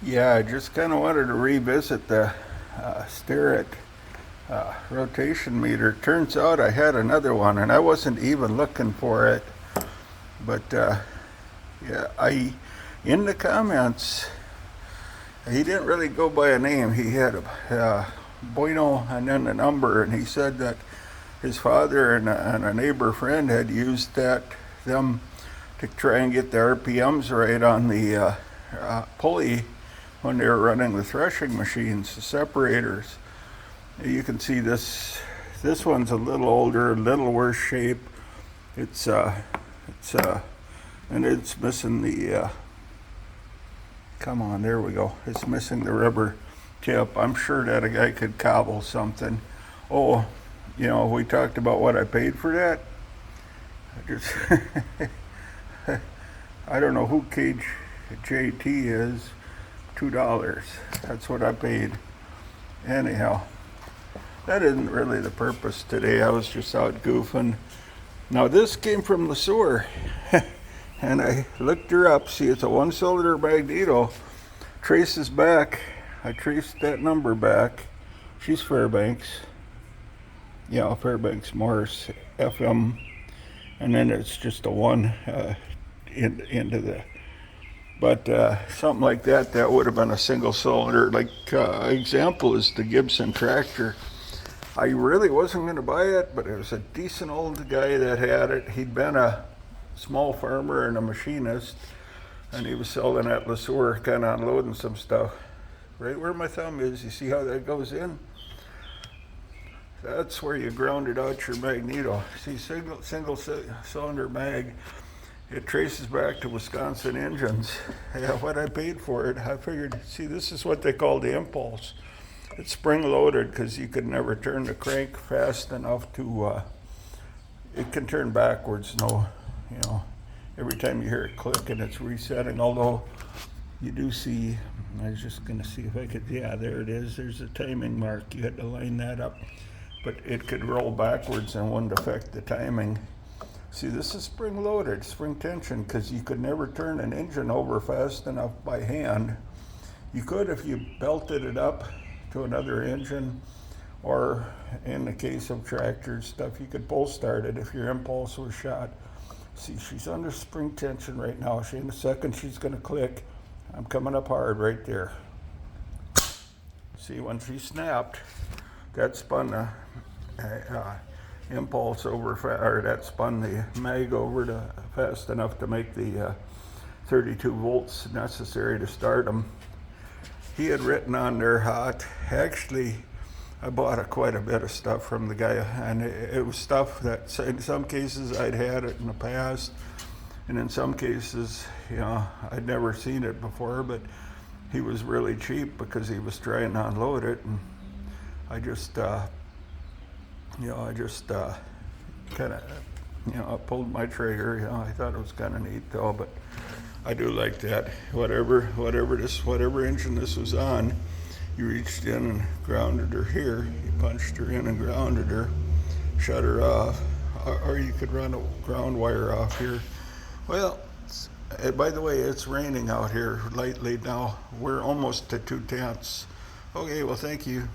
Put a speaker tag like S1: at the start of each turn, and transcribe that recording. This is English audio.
S1: Yeah, I just kind of wanted to revisit the Starrett rotation meter. Turns out I had another one, and I wasn't even looking for it. But yeah, I in the comments, he didn't really go by a name. He had a Bueno and then a number, and he said that his father and a neighbor friend had used them to try and get the RPMs right on the pulley when they were running the threshing machines, the separators. You can see this one's a little older, a little worse shape. It's it's and it's missing the come on, there we go. It's missing the rubber tip. I'm sure that a guy could cobble something. Oh, we talked about what I paid for that. I just I don't know who Cage JT is. $2. That's what I paid. Anyhow, that isn't really the purpose today. I was just out goofing. Now this came from the sewer, and I looked her up. See, it's a one-cylinder magneto. Traces back. I traced that number back. She's Fairbanks. Yeah, Fairbanks Morse FM, and then it's just a one into the. But something like that would have been a single cylinder. Like example is the Gibson tractor. I really wasn't going to buy it, but it was a decent old guy that had it. He'd been a small farmer and a machinist, and he was selling at Le Sueur, kind of unloading some stuff. Right where my thumb is, you see how that goes in? That's where you grounded out your magneto. See, single cylinder mag. It traces back to Wisconsin engines. Yeah, what I paid for it, I figured, see, this is what they call the impulse. It's spring-loaded because you could never turn the crank fast enough to, it can turn backwards, every time you hear it click and it's resetting, although you do see, I was just going to see if I could, yeah, there it is. There's a timing mark. You had to line that up. But it could roll backwards and wouldn't affect the timing. See, this is spring-loaded, spring tension, because you could never turn an engine over fast enough by hand. You could if you belted it up to another engine, or in the case of tractors stuff, you could pull start it if your impulse was shot. See, she's under spring tension right now. In a second, she's going to click. I'm coming up hard right there. See, when she snapped, that spun the impulse over, or that spun the mag over to fast enough to make the 32 volts necessary to start them. He had written on there hot. Actually, I bought quite a bit of stuff from the guy, and it was stuff that in some cases I'd had it in the past, and in some cases, I'd never seen it before, but he was really cheap because he was trying to unload it, and I just kind of, I pulled my trigger. I thought it was kind of neat though, but I do like that. Whatever engine this was on, you reached in and grounded her here. You punched her in and grounded her, shut her off, or you could run a ground wire off here. Well, by the way, it's raining out here lightly now. We're almost to 2 tenths. Okay, well, thank you.